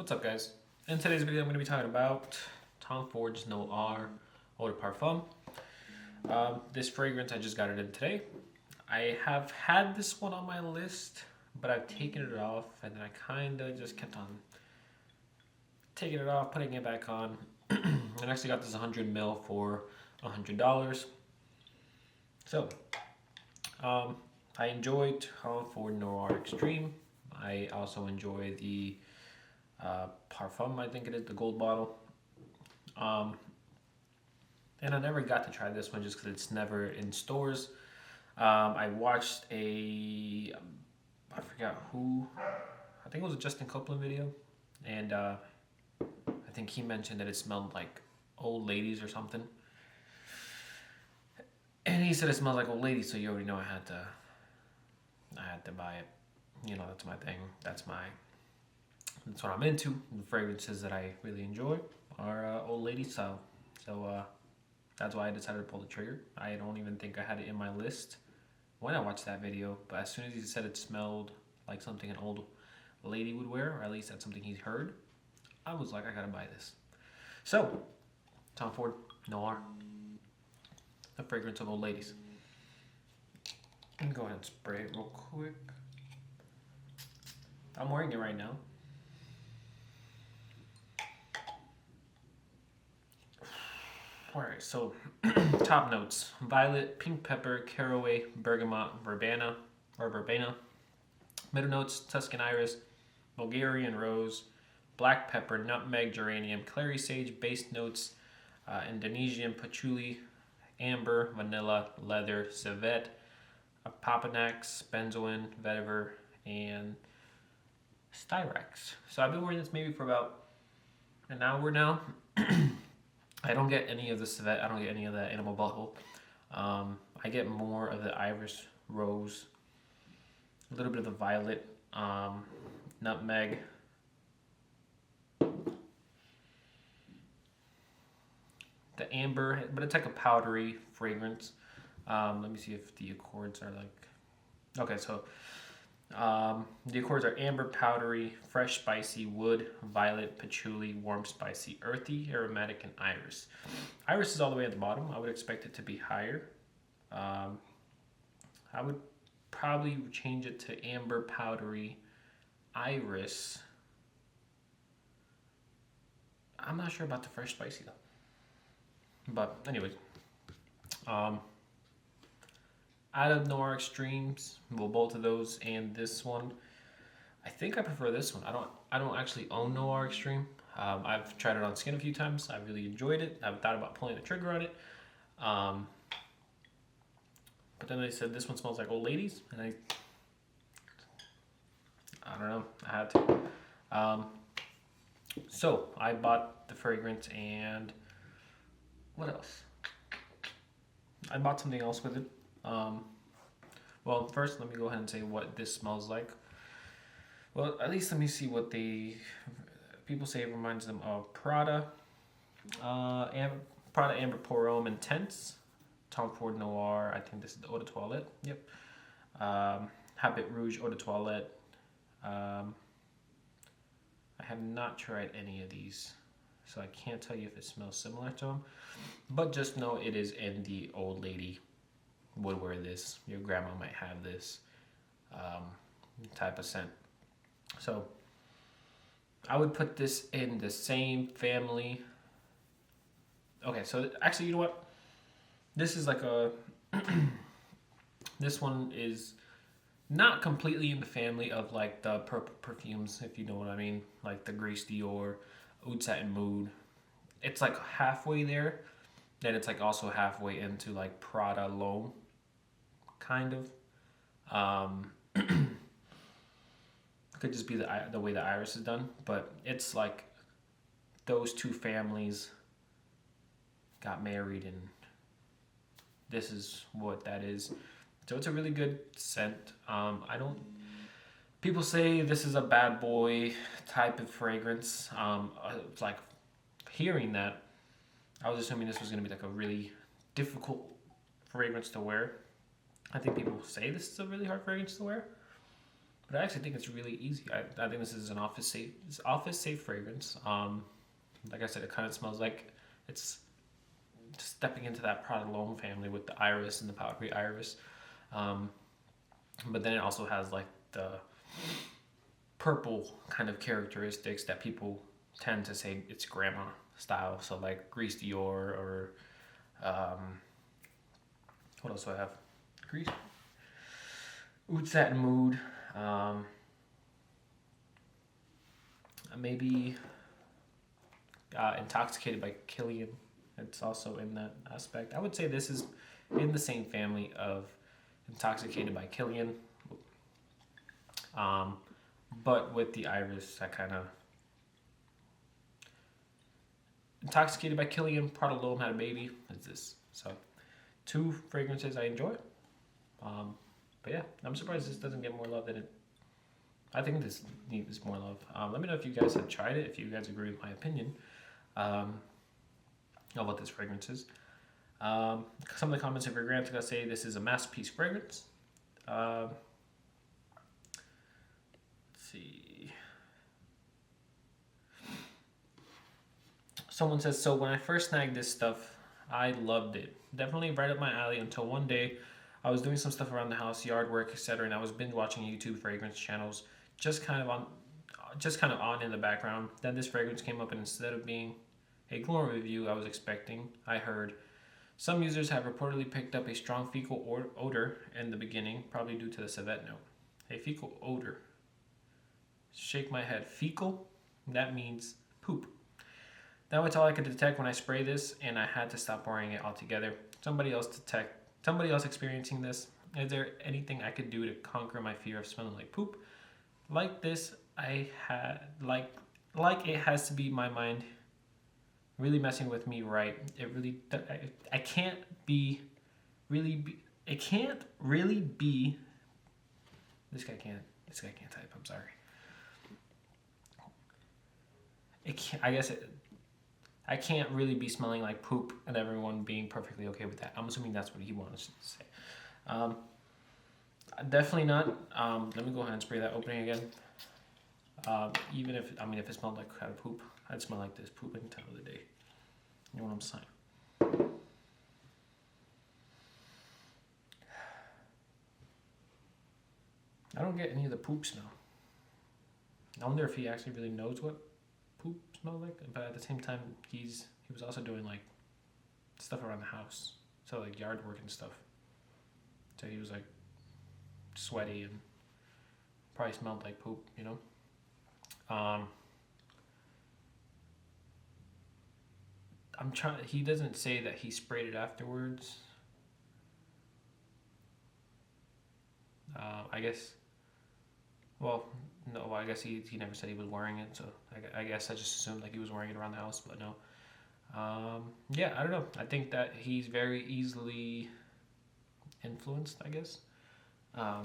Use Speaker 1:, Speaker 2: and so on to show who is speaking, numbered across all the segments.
Speaker 1: What's up, guys? In today's video, I'm going to be talking about Tom Ford's Noir Eau de Parfum. This fragrance, I just got it in today. I have had this one on my list, but I've taken it off, and then I kind of just kept on taking it off, putting it back on. I actually got this 100 ml for $100. So, I enjoyed Tom Ford Noir Extreme. I also enjoy the Parfum, I think it is, the gold bottle. And I never got to try this one just because it's never in stores. I watched I forgot who, I think it was a Justin Copeland video, and I think he mentioned that it smelled like old ladies or something. And he said it smells like old ladies, so you already know I had to buy it. You know, that's my thing. That's what I'm into. The fragrances that I really enjoy are old lady style. So that's why I decided to pull the trigger. I don't even think I had it in my list when I watched that video, but as soon as he said it smelled like something an old lady would wear, or at least that's something he's heard, I was like, I gotta buy this. So, Tom Ford Noir, the fragrance of old ladies. Let me go ahead and spray it real quick. I'm wearing it right now. Alright, so top notes: violet, pink pepper, caraway, bergamot, verbena, Middle notes: Tuscan iris, Bulgarian rose, black pepper, nutmeg, geranium, clary sage. Base notes: Indonesian patchouli, amber, vanilla, leather, civet, papanax, benzoin, vetiver, and styrax. So I've been wearing this maybe for about an hour now. I don't get any of the civet. I don't get any of the animal butthole. I get more of the iris, rose, a little bit of the violet, nutmeg, the amber, but it's like a powdery fragrance. Let me see if the accords are like. Okay, so the accords are amber, powdery, fresh, spicy, wood, violet, patchouli, warm, spicy, earthy, aromatic, and iris. Iris is all the way at the bottom. I would expect it to be higher. I would probably change it to amber, powdery, iris. I'm not sure about the fresh, spicy though. But anyways, out of Noir Extremes, well, both of those and this one, I think I prefer this one. I don't actually own Noir Extreme. I've tried it on skin a few times. I really enjoyed it. I've thought about pulling the trigger on it. But then they said this one smells like old ladies, and I don't know. I had to. So I bought the fragrance, and what else? I bought something else with it. Well, first let me go ahead and say what this smells like. Well, at least let me see what people say it reminds them of Prada. Prada Amber Pour Homme Intense, Tom Ford Noir. I think this is the Eau de Toilette. Yep. Habit Rouge Eau de Toilette. I have not tried any of these, so I can't tell you if it smells similar to them. But just know it is in the old lady would wear this. Your grandma might have this type of scent. So I would put this in the same family. Okay, so actually, you know what? This is like a. This one is not completely in the family of like the purple perfumes, if you know what I mean, like the Grace Dior, Oud Satin Mood. It's like halfway there. Then it's like also halfway into like Prada L'Homme, kind of. Could just be the way the iris is done, but it's like those two families got married, and this is what that is. So it's a really good scent. People say this is a bad boy type of fragrance. It's like hearing that, I was assuming this was going to be like a really difficult fragrance to wear. I think people say this is a really hard fragrance to wear. but I actually think it's really easy. I think this is an office safe fragrance. Like I said, it kind of smells like it's stepping into that Prada L'Homme family with the iris and the powdery iris. But then it also has like the purple kind of characteristics that people tend to say it's grandma style. So like Grease Dior or what else do I have? Grease. Oud Satin Mood. Maybe Intoxicated by Killian. It's also in that aspect. I would say this is in the same family of Intoxicated by Killian. But with the iris, I kind of... Intoxicated by Killian, Prada L'Homme had a baby. It's this. So, 2 fragrances I enjoy. But yeah, I'm surprised this doesn't get more love than it. I think this needs more love. Let me know if you guys have tried it, if you guys agree with my opinion of what this fragrance is. Some of the comments are granted. I'm gonna say this is a masterpiece fragrance. Let's see. Someone says, so when I first snagged this stuff, I loved it. Definitely right up my alley until one day I was doing some stuff around the house, yard work, etc., and I was binge watching YouTube fragrance channels, just kind of on in the background. Then this fragrance came up, and instead of being a glowing review I was expecting, I heard some users have reportedly picked up a strong fecal odor in the beginning, probably due to the civet note. A fecal odor. Shake my head. Fecal? That means poop. That was all I could detect when I sprayed this, and I had to stop wearing it altogether. Somebody else experiencing this? Is there anything I could do to conquer my fear of smelling like poop? Like this, I had like it has to be my mind really messing with me, right? It really, I can't really be. This guy can't type. I'm sorry. I can't really be smelling like poop and everyone being perfectly okay with that. I'm assuming that's what he wanted to say. Definitely not. Let me go ahead and spray that opening again. Even if it smelled like kind of poop, I'd smell like this poop any time of the day. You know what I'm saying? I don't get any of the poop smell. I wonder if he actually really knows what poop smell like, but at the same time he was also doing like stuff around the house, so like yard work and stuff, so he was like sweaty and probably smelled like poop, you know. He doesn't say that he sprayed it afterwards. I guess, well, no, I guess he never said he was wearing it, so I guess I just assumed like he was wearing it around the house, but no. Yeah, I don't know. I think that he's very easily influenced, I guess. I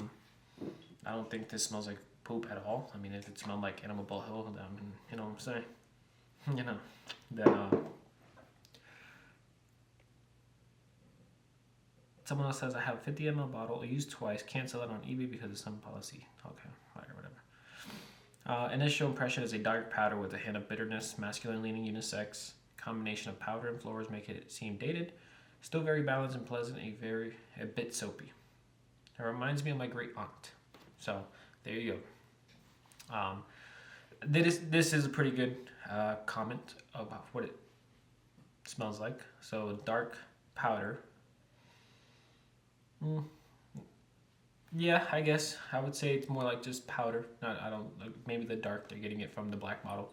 Speaker 1: don't think this smells like poop at all. I mean, if it smelled like Animal Hill, then, you know what I'm saying? You know, then, someone else says, I have a 50 ml bottle, I used twice, can't sell it on eBay because of some policy. Okay, whatever. Initial impression is a dark powder with a hint of bitterness, masculine leaning, unisex. Combination of powder and florals make it seem dated. Still very balanced and pleasant, a bit soapy. It reminds me of my great aunt. So, there you go. This is a pretty good comment about what it smells like. So, dark powder. Yeah, I guess I would say it's more like just powder. I don't like, maybe the dark, they're getting it from the black bottle.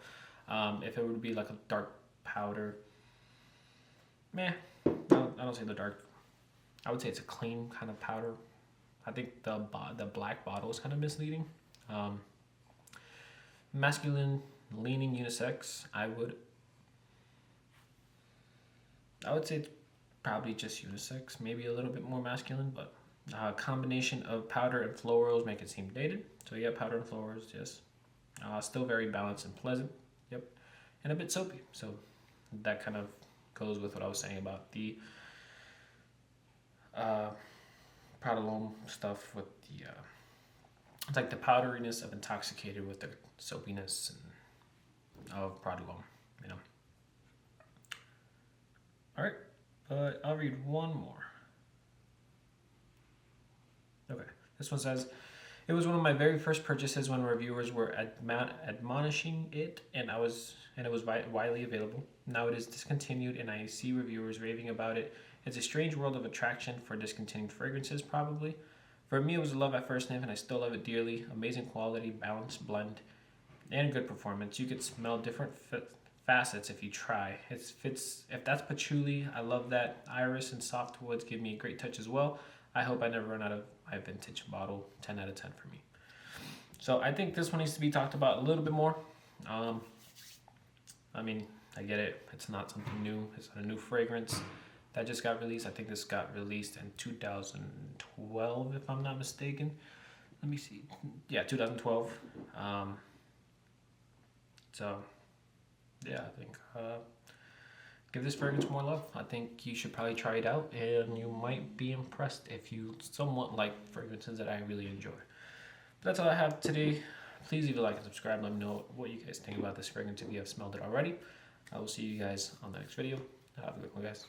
Speaker 1: If it would be like a dark powder, I don't say the dark. I would say it's a clean kind of powder. I think the black bottle is kind of misleading. Masculine leaning unisex. I would say it's probably just unisex, maybe a little bit more masculine, but a combination of powder and florals make it seem dated. So yeah, powder and florals, yes. Still very balanced and pleasant, yep, and a bit soapy. So that kind of goes with what I was saying about the Prada L'Homme stuff with the It's like the powderiness of intoxicated with the soapiness of Prodalone, you know. All right, but I'll read one more. Okay, this one says, it was one of my very first purchases when reviewers were admonishing it, and it was widely available. Now it is discontinued, and I see reviewers raving about it. It's a strange world of attraction for discontinued fragrances, probably. For me, it was a love at first sniff, and I still love it dearly. Amazing quality, balanced blend, and good performance. You could smell different facets if you try. If that's patchouli, I love that. Iris and soft woods give me a great touch as well. I hope I never run out of my vintage bottle. 10 out of 10 for me. So I think this one needs to be talked about a little bit more. I mean, I get it. It's not something new. It's not a new fragrance that just got released. I think this got released in 2012, if I'm not mistaken. Let me see. Yeah, 2012. So, yeah, I think give this fragrance more love. I think you should probably try it out, and you might be impressed if you somewhat like fragrances that I really enjoy. But that's all I have today. Please leave a like and subscribe. Let me know what you guys think about this fragrance if you have smelled it already. I will see you guys on the next video. Have a good one, guys.